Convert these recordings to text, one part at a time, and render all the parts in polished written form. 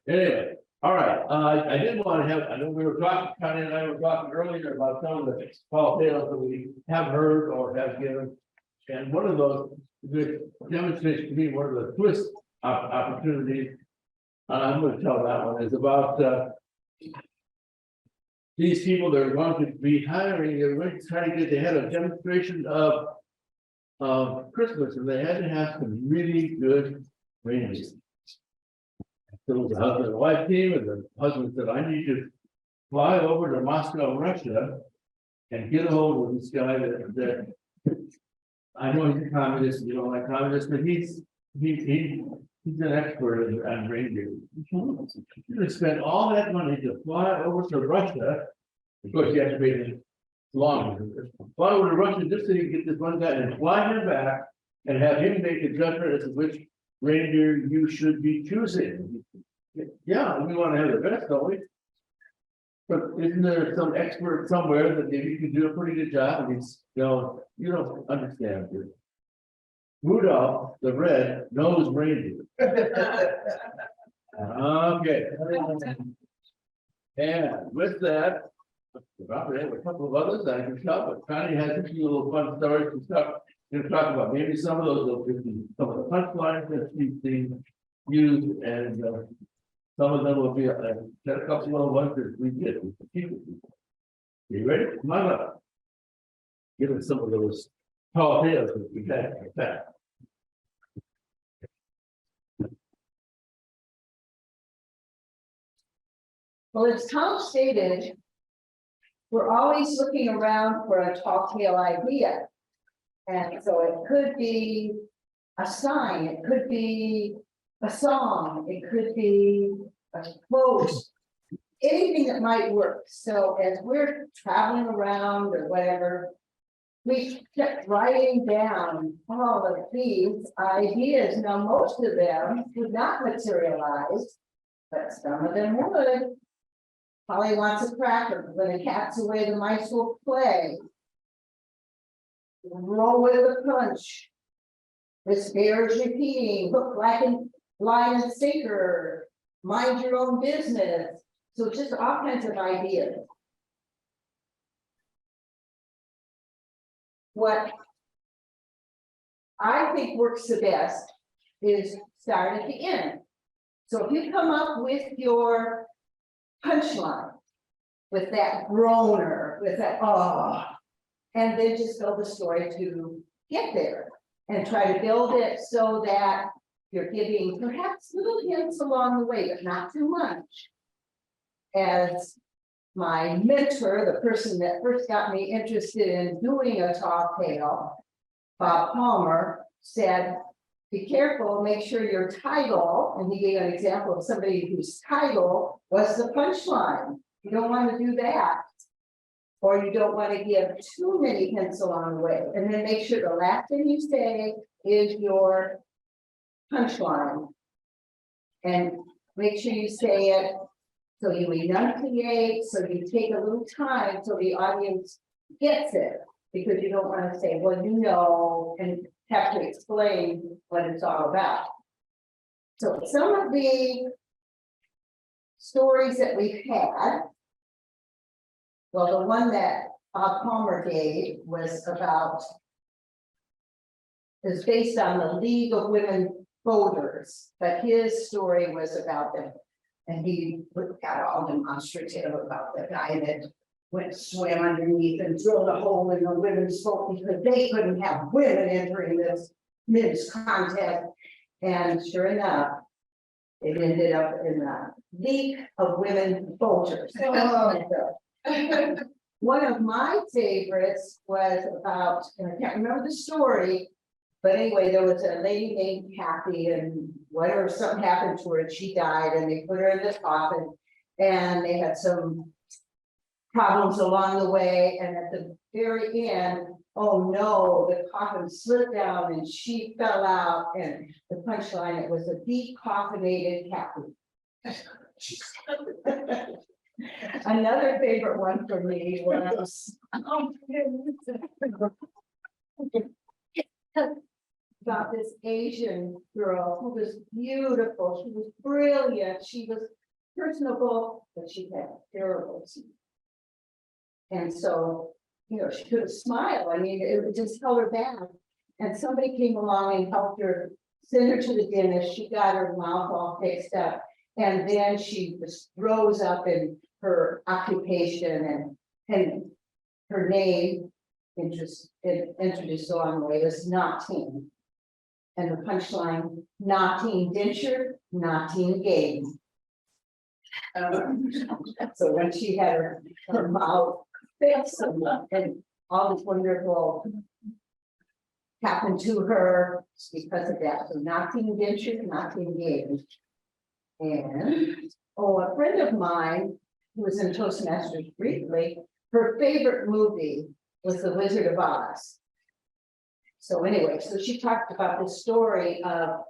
Anyway, all right, I did want to have, I know we were talking, Connie and I were talking earlier about some of the tall tales that we have heard or have given. And one of those, which demonstrates to me one of the twist opportunities, I'm going to tell that one, is about these people that are going to be hiring, they're going to try to get, they had a demonstration of Christmas, and they had to have some really good reindeer. So it was a husband and wife team, and the husband said, I need to fly over to Moscow, Russia, and get a hold of this guy that I know he's a communist, you don't like communists, but he's an expert on reindeer. You're gonna spend all that money to fly over to Russia. Of course, you have to pay long. Fly over to Russia just so you can get this one guy and fly him back and have him make a judgment as to which reindeer you should be choosing. Yeah, we want to have the best, don't we? But isn't there some expert somewhere that maybe can do a pretty good job? And he's, you don't understand it. Rudolph the red-nosed reindeer. Okay. And with that, probably have a couple of others I can tell, but Connie has a few little fun stories and stuff to talk about. Maybe some of those will be some of the punchlines that she's seen used, and some of them will be a couple of ones that we did. You ready? Come on up. Give us some of those tall tales that we had like that. Well, as Tom stated, we're always looking around for a tall tale idea. And so it could be a sign, it could be a song, it could be a quote, anything that might work. So as we're traveling around or whatever, we kept writing down all of these ideas. Now, most of them would not materialize, but some of them would. Polly wants a cracker. When the cat's away, the mice will play. Roll with a punch. This bear is repeating. Hook, line, and sinker. Mind your own business. So just all kinds of ideas. What I think works the best is start at the end. So if you come up with your punchline, with that groaner, with that and then just build the story to get there and try to build it so that you're giving perhaps little hints along the way, but not too much. As my mentor, the person that first got me interested in doing a tall tale, Bob Palmer, said, be careful, make sure your title, and he gave an example of somebody whose title was the punchline. You don't want to do that. Or you don't want to give too many hints along the way. And then make sure the last thing you say is your punchline. And make sure you say it so you enunciate, so you take a little time so the audience gets it. Because you don't want to say, well, and have to explain what it's all about. So some of the stories that we've had, well, the one that Bob Palmer gave is based on the League of Women Voters, but his story was about them. And he got all demonstrative about the guy that swam underneath and drilled a hole in the women's vote because they couldn't have women entering this men's contest. And sure enough, it ended up in the League of Women Voters. One of my favorites was about, and I can't remember the story, but anyway, there was a lady named Kathy, and whatever, something happened to her and she died, and they put her in this coffin, and they had some problems along the way, and at the very end, oh no, the coffin slipped down and she fell out, and the punchline, it was a decoffinated Kathy. Another favorite one for me was about this Asian girl who was beautiful, she was brilliant, she was personable, but she had terrible teeth. And so, you know, she couldn't smile. I mean, it would just held her back. And somebody came along and helped her, send her to the dentist. She got her mouth all fixed up. And then she just rose up in her occupation and her name introduced along the way was Nautine. And the punchline, Nautine denture, Nautine game. So when she had her mouth fixed and all this wonderful happened to her because of that. So Nautine denture, Nautine game. And a friend of mine who was in Toastmasters briefly, her favorite movie was The Wizard of Oz. So anyway, so she talked about the story of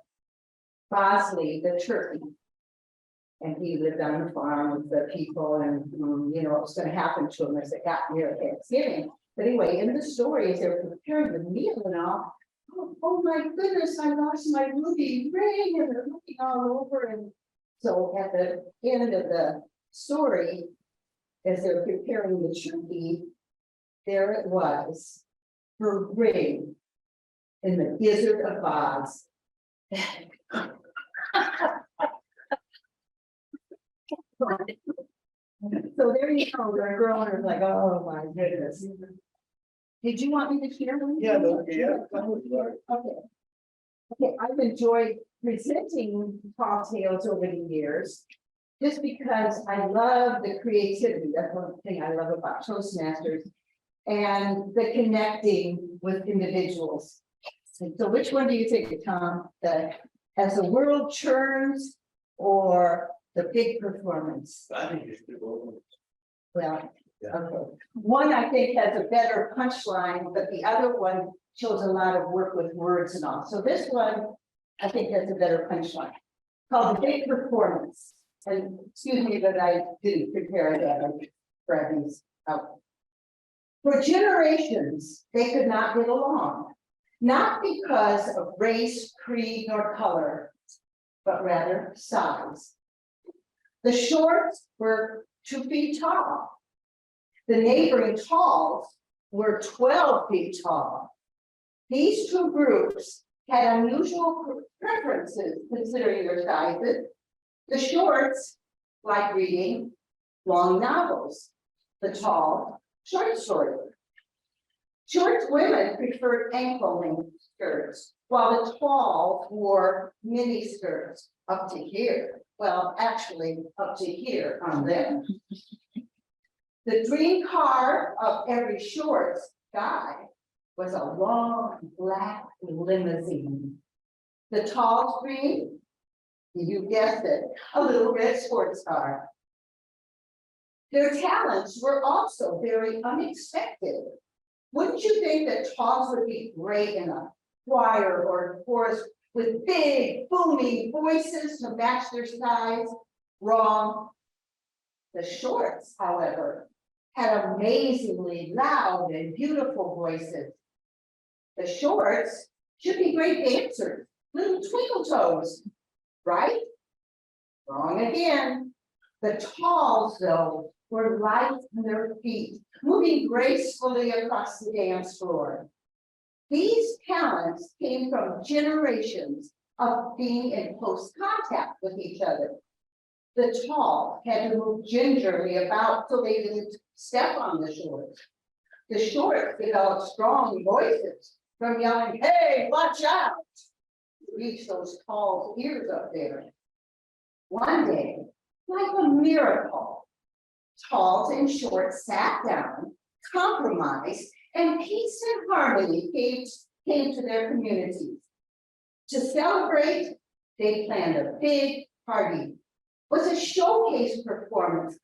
Bosley, the turkey. And he lived on the farm with the people and, you know, what was going to happen to him as it got near Thanksgiving. But anyway, in the story, as they were preparing the meal and all, oh my goodness, I lost my ruby ring, and they're looking all over. And so at the end of the story, as they were preparing the turkey, there it was, her ring in the Wizard of Oz. So there you go, the girl was like, oh my goodness. Did you want me to share one? Yeah, Okay. Okay, I've enjoyed presenting tall tales over the years, just because I love the creativity. That's one thing I love about Toastmasters, and the connecting with individuals. So which one do you think, Tom? As the world churns, or the big performance? I think it's the old one. Well, Yeah. okay. One I think has a better punchline, but the other one shows a lot of work with words and all. So this one, I think has a better punchline, called The Big Performance. And excuse me, but I didn't prepare that. I grabbed these out. For generations, they could not get along, not because of race, creed, nor color, but rather size. The shorts were 2 feet tall. The neighboring talls were 12 feet tall. These two groups had unusual preferences considering their sizes. The shorts like reading long novels. The tall, short stories. Short women preferred ankle-length skirts, while the tall wore mini skirts up to here. Well, actually, up to here on them. The dream car of every short guy was a long black limousine. The tall dream, you guessed it, a little red sports car. Their talents were also very unexpected. Wouldn't you think that talls would be great in a choir or chorus with big, booming voices to match their size? Wrong. The shorts, however, had amazingly loud and beautiful voices. The shorts should be great dancers, little twinkle toes, right? Wrong again. The talls, though, were light on their feet, moving gracefully across the dance floor. These talents came from generations of being in close contact with each other. The tall had to move gingerly about so they didn't step on the shorts. The shorts developed strong voices from yelling, "Hey, watch out!" to reach those tall ears up there. One day, like a miracle, talls and shorts sat down, compromised, and peace and harmony came to their communities. To celebrate, they planned a big party. It was a showcase performance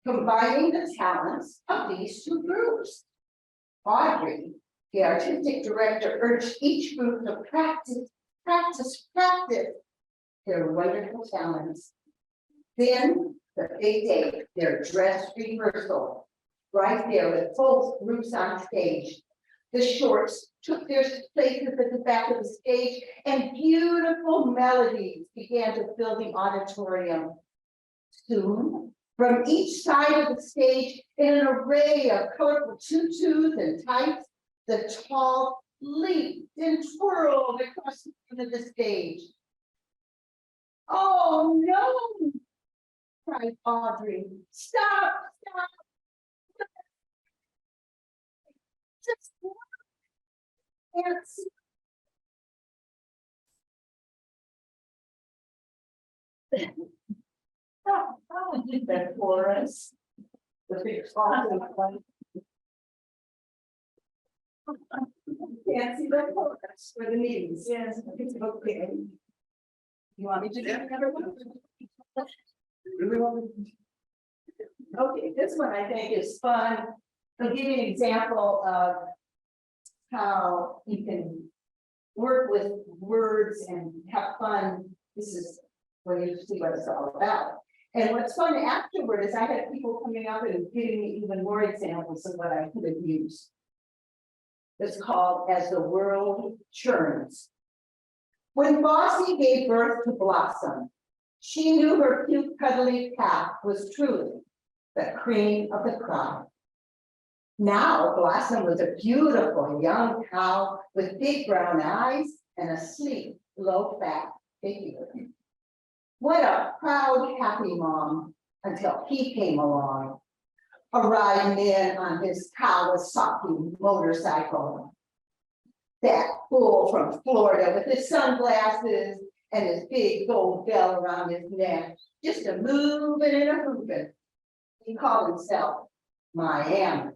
combining the talents of these two groups. Audrey, the artistic director, urged each group to practice their wonderful talents. Then the big day, their dress rehearsal, right there with both groups on stage. The shorts took their places at the back of the stage, and beautiful melodies began to fill the auditorium. Soon, from each side of the stage, in an array of colorful tutus and tights, the tall leaped and twirled across the front of the stage. "Oh no!" cried Audrey. "Stop, stop. Just can't see." How did that for us? The big awesome one. Can't see that for us for the meetings. Yes, it's okay. You want me to do another one? Really want Okay, this one I think is fun. I'll give you an example of how you can work with words and have fun. This is where you see what it's all about. And what's fun afterward is I had people coming up and giving me even more examples of what I could have used. It's called As the World Churns. When Bossy gave birth to Blossom, she knew her cute cuddly calf was truly the cream of the crop. Now Blossom was a beautiful young cow with big brown eyes and a sleek, low-fat figure. What a proud, happy mom until he came along, riding in on his Kawasaki motorcycle. That fool from Florida with his sunglasses and his big gold bell around his neck, just a moving and a hooping. He called himself Miami.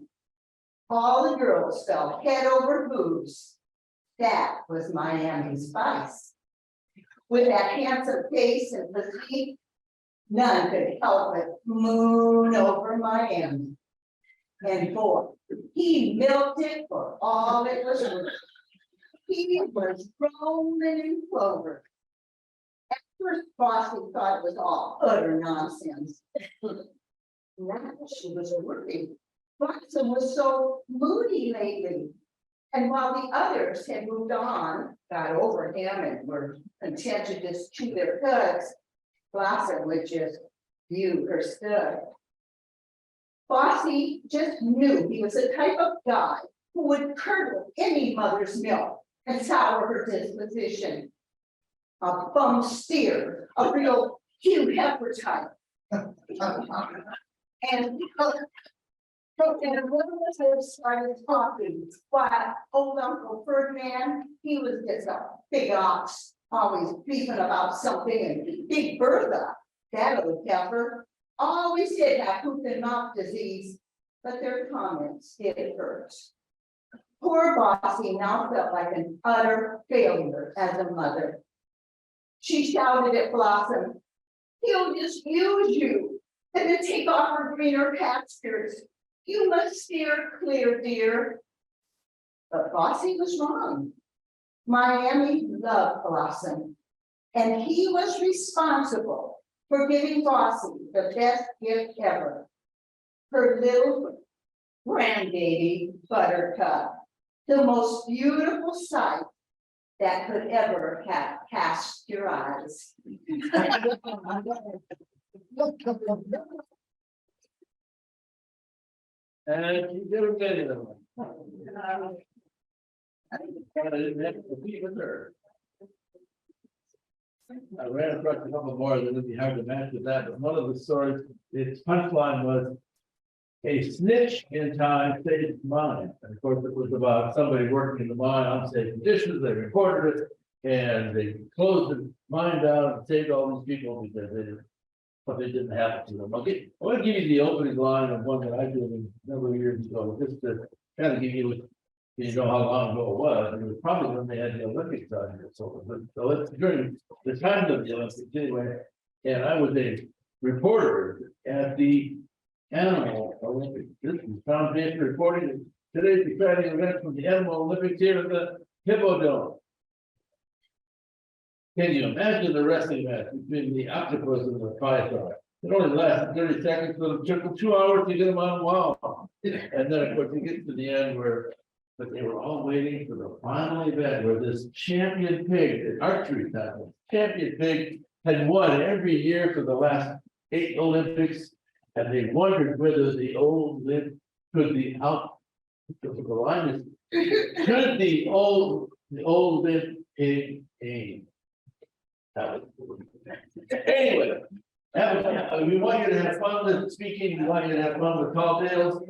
All the girls fell head over hooves. That was Miami's vice. With that handsome face and physique, none could help but moon over Miami. And boy, he milked it for all it was worth. He was rolling in clover. At first, Bossy thought it was all utter nonsense. Now she was worried. Blossom was so moody lately. And while the others had moved on, got over him, and were content to just chew their cuds, Blossom would just view her stud. Bossy just knew he was the type of guy who would curdle any mother's milk and sour her disposition. A bum steer, a real Hugh Heifer type. And one of us started talking, why old Uncle Ferdinand, he was just a big ox, always beefing about something, and Big Bertha, that old heifer, always did have hoof and mouth disease, but their comments did hurt. Poor Bossy now felt like an utter failure as a mother. She shouted at Blossom, "He'll just use you, and then take off her greener pastures. You must steer clear, dear." But Bossy was wrong. Miami loved Blossom, and he was responsible for giving Bossy the best gift ever, her little grandbaby Buttercup, the most beautiful sight that could ever have passed your eyes. And you did a bit of them. I didn't have to compete with her. I ran across a couple more that would be hard to match with that, but one of the stories, its punchline was a snitch in time saved mine. And of course, it was about somebody working in the mine, unsafe conditions. They recorded it and they closed the mine down and saved all these people because but they didn't happen to them. Okay, I want to give you the opening line of one that I did a number of years ago, just to kind of give you, you know how long ago it was. It was probably when they had the Olympics on here. So it's during the time of the Olympics anyway. And I was a reporter at the Animal Olympics. This is Tom James reporting today's exciting event from the Animal Olympics here at the Hippodrome. Can you imagine the wrestling match between the octopus and the python? It only lasted 30 seconds, but it took them 2 hours to get them on the wall. And then, of course, you get to the end where But they were all waiting for the final event where this champion pig, the archery title, champion pig had won every year for the last 8 Olympics. And they wondered whether the old limp could be out. The line is, could the old limp pig aim? That was, anyway, we want you to have fun with speaking, we want you to have fun with tall tales.